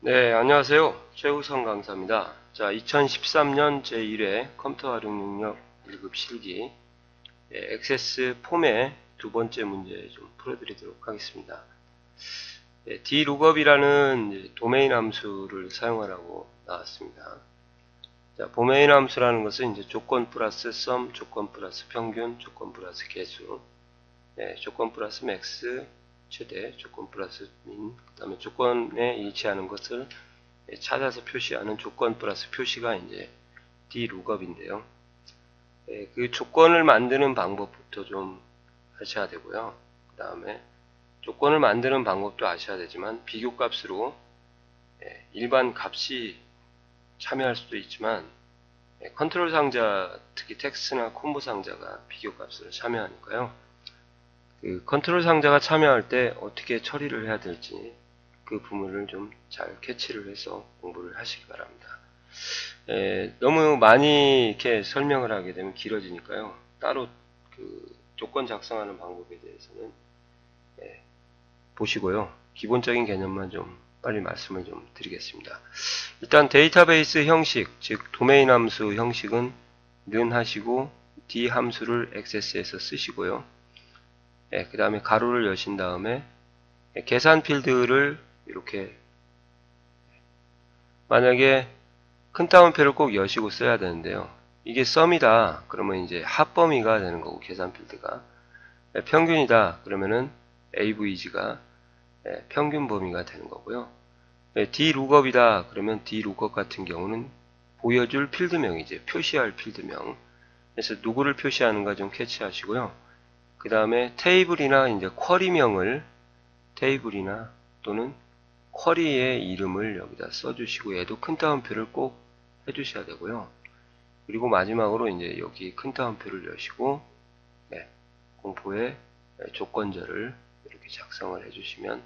네, 안녕하세요. 최우성 강사입니다. 자, 2013년 제1회 컴퓨터 활용 능력 1급 실기 액세스 폼의 두 번째 문제 좀 풀어드리도록 하겠습니다. dlookup이라는 도메인 함수를 사용하라고 나왔습니다. 자, 도메인 함수라는 것은 이제 조건 플러스 sum, 조건 플러스 평균, 조건 플러스 개수, 조건 플러스 max, 최대, 조건 플러스 민, 그 다음에 조건에 일치하는 것을 찾아서 표시하는 조건 플러스 표시가 이제 dlookup인데요. 그 조건을 만드는 방법부터 좀 하셔야 되고요. 그 다음에 조건을 만드는 방법도 아셔야 되지만 비교값으로 일반 값이 참여할 수도 있지만 컨트롤 상자, 특히 텍스트나 콤보 상자가 비교값으로 참여하니까요. 그 컨트롤 상자가 참여할 때 어떻게 처리를 해야 될지 그 부분을 좀 잘 캐치를 해서 공부를 하시기 바랍니다. 너무 많이 이렇게 설명을 하게 되면 길어지니까요. 따로 그 조건 작성하는 방법에 대해서는 보시고요. 기본적인 개념만 좀 빨리 말씀을 좀 드리겠습니다. 일단 데이터베이스 형식, 즉 도메인 함수 형식은 는 하시고 d 함수를 액세스해서 쓰시고요. 그 다음에 가로를 여신 다음에 계산 필드를 이렇게 만약에 큰 따옴표를 꼭 여시고 써야 되는데요. 이게 썸이다 그러면 이제 합 범위가 되는 거고 계산 필드가 평균이다 그러면은 avg가 평균 범위가 되는 거고요. dlookup이다 그러면 dlookup 같은 경우는 보여줄 필드명이죠. 표시할 필드명. 그래서 누구를 표시하는가 좀 캐치하시고요. 그 다음에 테이블이나 이제 쿼리명을 테이블이나 또는 쿼리의 이름을 여기다 써주시고 얘도 큰 따옴표를 꼭 해주셔야 되고요. 그리고 마지막으로 이제 여기 큰 따옴표를 여시고 공포의 조건절을 이렇게 작성을 해주시면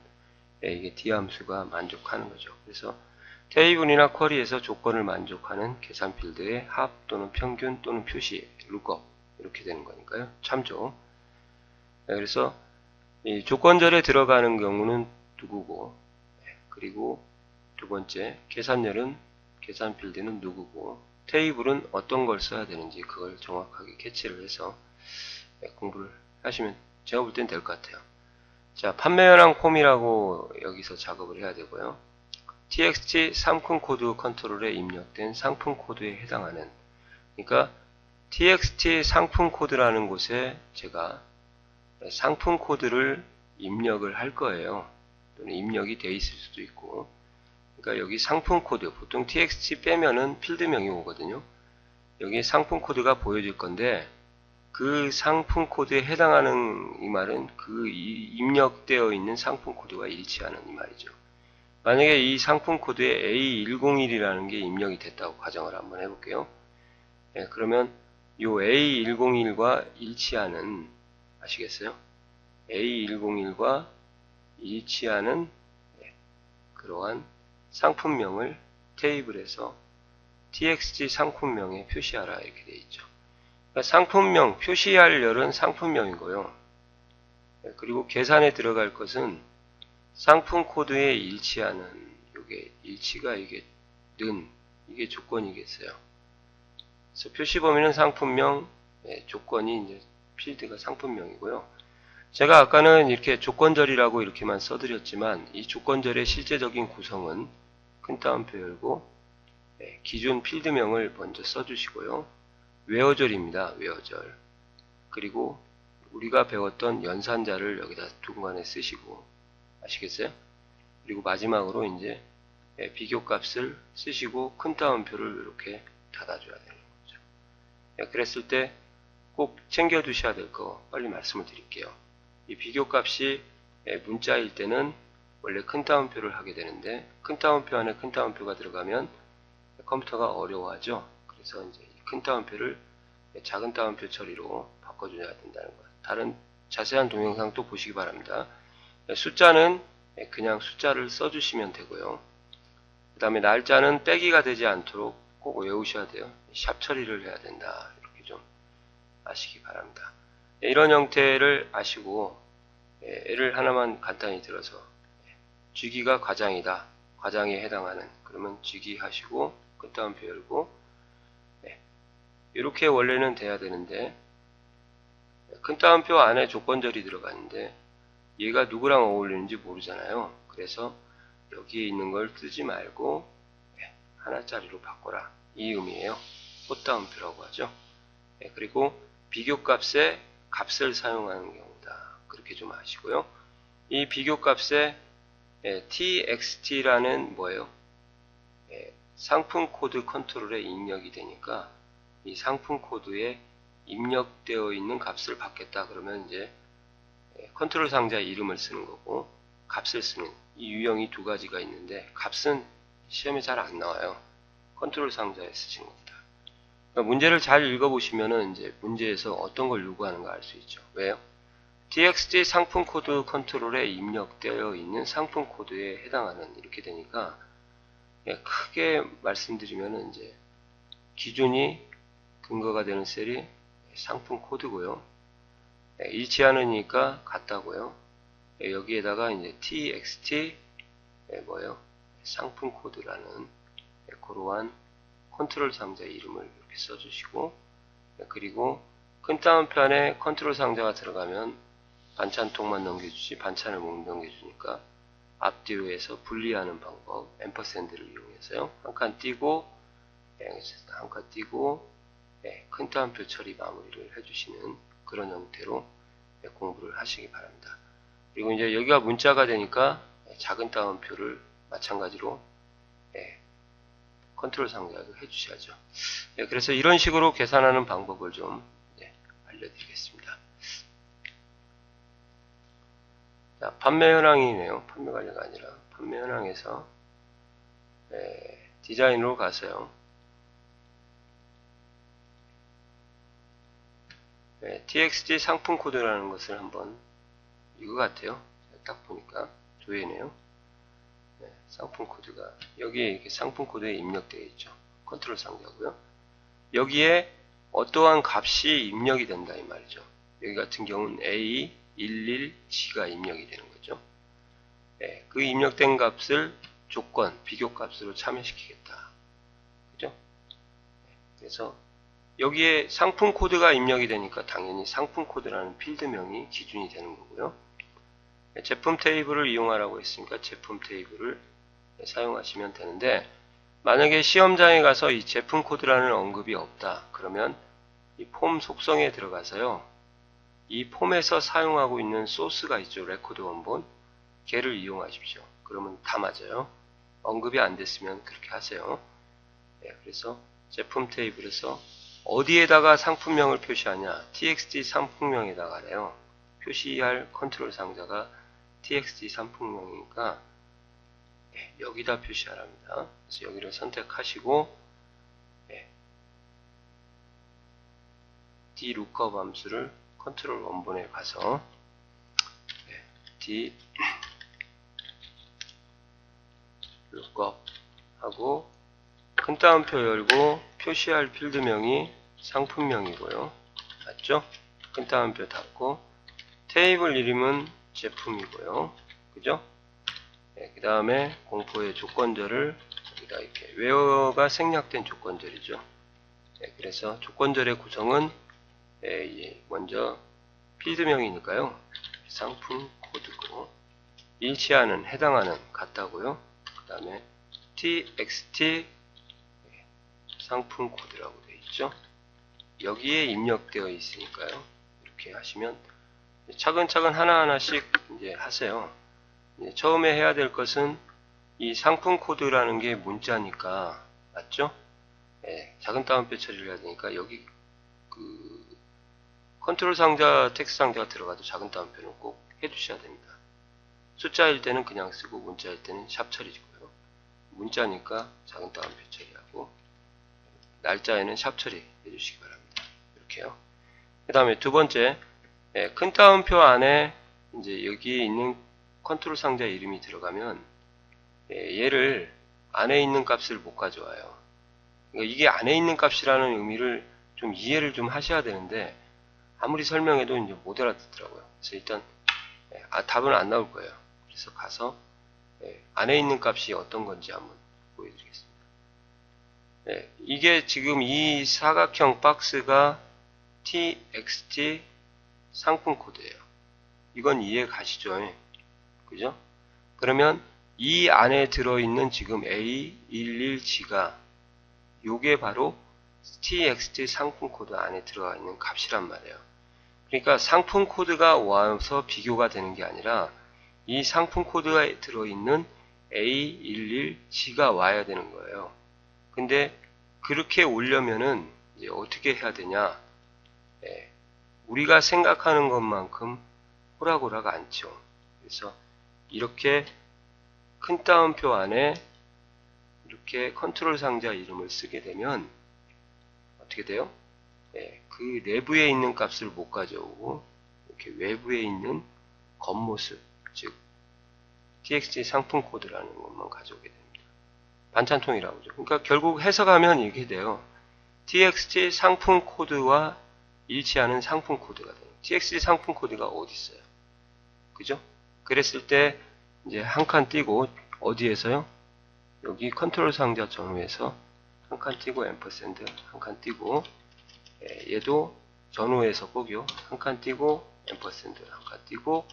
이게 D 함수가 만족하는 거죠. 그래서 테이블이나 쿼리에서 조건을 만족하는 계산 필드의 합 또는 평균 또는 표시, lookup 이렇게 되는 거니까요. 참조. 그래서 이 조건절에 들어가는 경우는 누구고 그리고 두 번째 계산열은 계산 필드는 누구고 테이블은 어떤 걸 써야 되는지 그걸 정확하게 캐치를 해서 공부를 하시면 제가 볼 땐 될 것 같아요. 자, 판매 현황 폼이라고 여기서 작업을 해야 되고요. txt 상품 코드 컨트롤에 입력된 상품 코드에 해당하는 그러니까 txt 상품 코드라는 곳에 제가 상품 코드를 입력을 할 거예요. 또는 입력이 돼 있을 수도 있고 그러니까 여기 상품 코드 보통 txt 빼면은 필드명이 오거든요. 여기 상품 코드가 보여질 건데 그 상품 코드에 해당하는 이 말은 그 입력되어 있는 상품 코드와 일치하는 이 말이죠. 만약에 이 상품 코드에 A101이라는 게 입력이 됐다고 가정을 한번 해볼게요. 그러면 이 A101과 일치하는 아시겠어요? A101과 일치하는 그러한 상품명을 테이블에서 txt 상품명에 표시하라 이렇게 되어 있죠. 그러니까 상품명, 표시할 열은 상품명이고요. 그리고 계산에 들어갈 것은 상품 코드에 일치하는 이게 일치가 이게 는 이게 조건이겠어요. 그래서 표시 범위는 상품명, 조건이 이제 필드가 상품명이고요. 제가 아까는 이렇게 조건절이라고 이렇게만 써드렸지만 이 조건절의 실제적인 구성은 큰 따옴표 열고 기존 필드명을 먼저 써주시고요. 웨어절입니다. 웨어절. 그리고 우리가 배웠던 연산자를 여기다 중간에 쓰시고 아시겠어요? 그리고 마지막으로 이제 비교값을 쓰시고 큰 따옴표를 이렇게 닫아줘야 되는 거죠. 그랬을 때 꼭 챙겨 두셔야 될 거 빨리 말씀을 드릴게요. 이 비교값이 문자일 때는 원래 큰 따옴표를 하게 되는데 큰 따옴표 안에 큰 따옴표가 들어가면 컴퓨터가 어려워하죠. 그래서 이제 큰 따옴표를 작은 따옴표 처리로 바꿔줘야 된다는 것. 다른 자세한 동영상 또 보시기 바랍니다. 숫자는 그냥 숫자를 써주시면 되고요. 그 다음에 날짜는 빼기가 되지 않도록 꼭 외우셔야 돼요. 샵 처리를 해야 된다. 이렇게 좀 아시기 바랍니다. 이런 형태를 아시고 예를 하나만 간단히 들어서 주기가 과장이다. 과장에 해당하는, 그러면 직위하시고 큰 따옴표 열고, 이렇게 원래는 돼야 되는데 큰 따옴표 안에 조건절이 들어가는데 얘가 누구랑 어울리는지 모르잖아요. 그래서 여기에 있는 걸 쓰지 말고 하나짜리로 바꿔라, 이 의미예요. 꽃따옴표라고 하죠. 그리고 비교값에 값을 사용하는 경우다, 그렇게 좀 아시고요. 이 비교값에 txt라는 뭐예요? 상품 코드 컨트롤에 입력이 되니까 이 상품 코드에 입력되어 있는 값을 받겠다 그러면 이제 컨트롤 상자의 이름을 쓰는 거고, 값을 쓰는 이 유형이 두 가지가 있는데 값은 시험에 잘 안 나와요. 컨트롤 상자에 쓰신 겁니다. 그러니까 문제를 잘 읽어보시면은 이제 문제에서 어떤 걸 요구하는가 알 수 있죠. 왜요? txt 상품 코드 컨트롤에 입력되어 있는 상품 코드에 해당하는, 이렇게 되니까 크게 말씀드리면은 이제 기준이 근거가 되는 셀이 상품 코드고요. 잃지 않으니까 같다고요. 여기에다가 이제 txt 뭐예요? 상품 코드라는 그러한 컨트롤 상자 이름을 이렇게 써주시고, 그리고 큰 따옴편에 컨트롤 상자가 들어가면 반찬통만 넘겨주지 반찬을 못 넘겨주니까 앞뒤로해서 분리하는 방법, 앰퍼샌드를 이용해서요. 한 칸 띄고, 한 칸 띄고, 큰 따옴표 처리 마무리를 해주시는 그런 형태로 공부를 하시기 바랍니다. 그리고 이제 여기가 문자가 되니까 작은 따옴표를 마찬가지로 컨트롤 상자에 해주셔야죠. 그래서 이런 식으로 계산하는 방법을 좀 알려드리겠습니다. 자, 판매 현황이네요. 판매 관리가 아니라 판매 현황에서 디자인으로 가서요. txt 상품 코드라는 것을 한번, 이거 같아요. 딱 보니까 조회네요. 상품 코드가 여기에 이렇게 상품 코드에 입력되어 있죠. 컨트롤 상자고요. 여기에 어떠한 값이 입력이 된다 이 말이죠. 여기 같은 경우는 A11G가 입력이 되는 거죠. 그 입력된 값을 조건, 비교값으로 참여시키겠다. 그죠? 그래서 여기에 상품 코드가 입력이 되니까 당연히 상품 코드라는 필드명이 기준이 되는 거고요. 제품 테이블을 이용하라고 했으니까 제품 테이블을 사용하시면 되는데, 만약에 시험장에 가서 이 제품 코드라는 언급이 없다 그러면 이 폼 속성에 들어가서요, 이 폼에서 사용하고 있는 소스가 있죠. 레코드 원본, 걔를 이용하십시오. 그러면 다 맞아요. 언급이 안 됐으면 그렇게 하세요. 그래서 제품 테이블에서 어디에다가 상품명을 표시하냐, txt 상품명에다가래요. 표시할 컨트롤 상자가 txt 상품명이니까 여기다 표시하랍니다. 그래서 여기를 선택하시고 dlookup 함수를 컨트롤 원본에 가서 dlookup 하고 큰 따옴표 열고 표시할 필드명이 상품명이고요. 맞죠? 큰 따옴표 닫고 테이블 이름은 제품이고요. 그죠? 그 다음에 공포의 조건절을 여기다 이렇게 웨어가 생략된 조건절이죠. 그래서 조건절의 구성은 먼저 필드명이니까요. 상품 코드고 일치하는, 해당하는 같다고요. 그 다음에 txt 상품 코드라고 되어 있죠. 여기에 입력되어 있으니까요. 이렇게 하시면 차근차근 하나하나씩 이제 하세요. 처음에 해야 될 것은 이 상품 코드라는 게 문자니까, 맞죠? 작은 따옴표 처리를 해야 되니까 여기 그 컨트롤 상자, 텍스트 상자가 들어가도 작은 따옴표는 꼭 해주셔야 됩니다. 숫자일 때는 그냥 쓰고 문자일 때는 샵 처리고요. 문자니까 작은 따옴표 처리하고 날짜에는 샵 처리 해주시기 바랍니다. 이렇게요. 그 다음에 두 번째, 큰 따옴표 안에 이제 여기에 있는 컨트롤 상자 이름이 들어가면 얘를 안에 있는 값을 못 가져와요. 그러니까 이게 안에 있는 값이라는 의미를 좀 이해를 좀 하셔야 되는데 아무리 설명해도 이제 못 알아듣더라고요. 그래서 일단 답은 안 나올 거예요. 그래서 가서 안에 있는 값이 어떤 건지 한번 보여드리겠습니다. 이게 지금 이 사각형 박스가 txt 상품 코드예요. 이건 이해 가시죠? 그죠? 그러면 이 안에 들어있는 지금 A11G가 요게 바로 txt 상품 코드 안에 들어가 있는 값이란 말이에요. 그러니까 상품 코드가 와서 비교가 되는 게 아니라 이 상품 코드가 들어있는 A11G가 와야 되는 거예요. 근데 그렇게 오려면은 이제 어떻게 해야 되냐? 우리가 생각하는 것만큼 호락호락 않죠. 그래서 이렇게 큰 따옴표 안에 이렇게 컨트롤 상자 이름을 쓰게 되면 어떻게 돼요? 그 내부에 있는 값을 못 가져오고 이렇게 외부에 있는 겉모습, 즉 txt 상품 코드라는 것만 가져오게 됩니다. 반찬통이라고 하죠. 그러니까 결국 해석하면 이렇게 돼요. txt 상품 코드와 일치하는 상품 코드가 돼요. txt 상품 코드가 어디 있어요? 그죠? 그랬을 때 이제 한 칸 띄고 어디에서요? 여기 컨트롤 상자 전후에서 한 칸 띄고 앰퍼샌드 한 칸 띄고 얘도 전후에서 꼭요 한 칸 띄고 앰퍼샌드 한 칸 띄고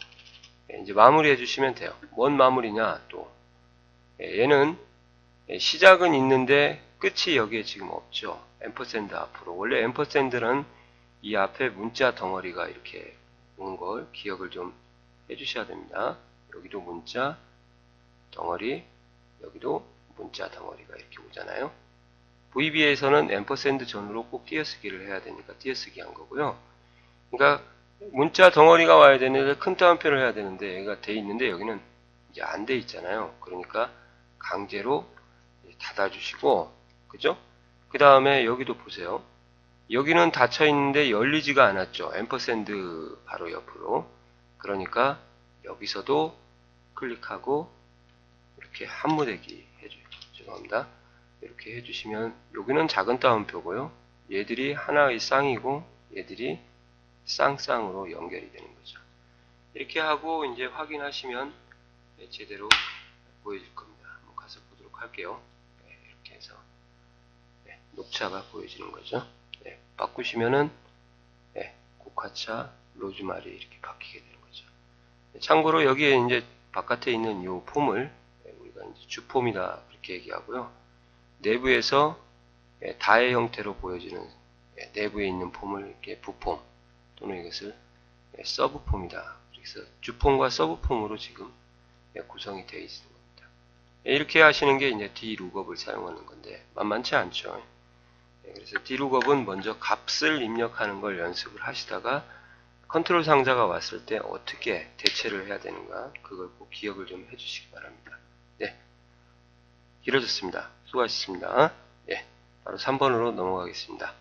이제 마무리 해주시면 돼요. 뭔 마무리냐 또 얘는 시작은 있는데 끝이 여기에 지금 없죠. 앰퍼샌드 앞으로 원래 앰퍼샌드는 이 앞에 문자 덩어리가 이렇게 오는 걸 기억을 좀 해주셔야 됩니다. 여기도 문자 덩어리 여기도 문자 덩어리가 이렇게 오잖아요. VB에서는 앰퍼샌드 전후로 꼭 띄어쓰기를 해야 되니까 띄어쓰기 한 거고요. 그러니까 문자 덩어리가 와야 되는데 큰 따옴표를 해야 되는데 얘가 돼 있는데 여기는 이제 안 돼 있잖아요. 그러니까 강제로 닫아주시고 그죠? 그 다음에 여기도 보세요. 여기는 닫혀 있는데 열리지가 않았죠. 앰퍼샌드 바로 옆으로. 그러니까 여기서도 클릭하고 이렇게 한무대기 해줘요. 죄송합니다. 이렇게 해주시면 여기는 작은 따옴표고요. 얘들이 하나의 쌍이고 얘들이 쌍쌍으로 연결이 되는 거죠. 이렇게 하고 이제 확인하시면 제대로 보여줄 겁니다. 한번 가서 보도록 할게요. 이렇게 해서 녹차가 보여지는 거죠. 바꾸시면은 고카차 로즈마리 이렇게 바뀌게 되는 거죠. 참고로 여기에 이제 바깥에 있는 이 폼을 우리가 이제 주폼이다 그렇게 얘기하고요. 내부에서 다의 형태로 보여지는 내부에 있는 폼을 이렇게 부폼 또는 이것을 서브폼이다. 그래서 주폼과 서브폼으로 지금 구성이 되어 있는 겁니다. 이렇게 하시는 게 이제 dLookup을 사용하는 건데 만만치 않죠. 그래서 dLookup은 먼저 값을 입력하는 걸 연습을 하시다가 컨트롤 상자가 왔을 때 어떻게 대체를 해야 되는가 그걸 꼭 기억을 좀 해주시기 바랍니다. 길어졌습니다. 수고하셨습니다. 바로 3번으로 넘어가겠습니다.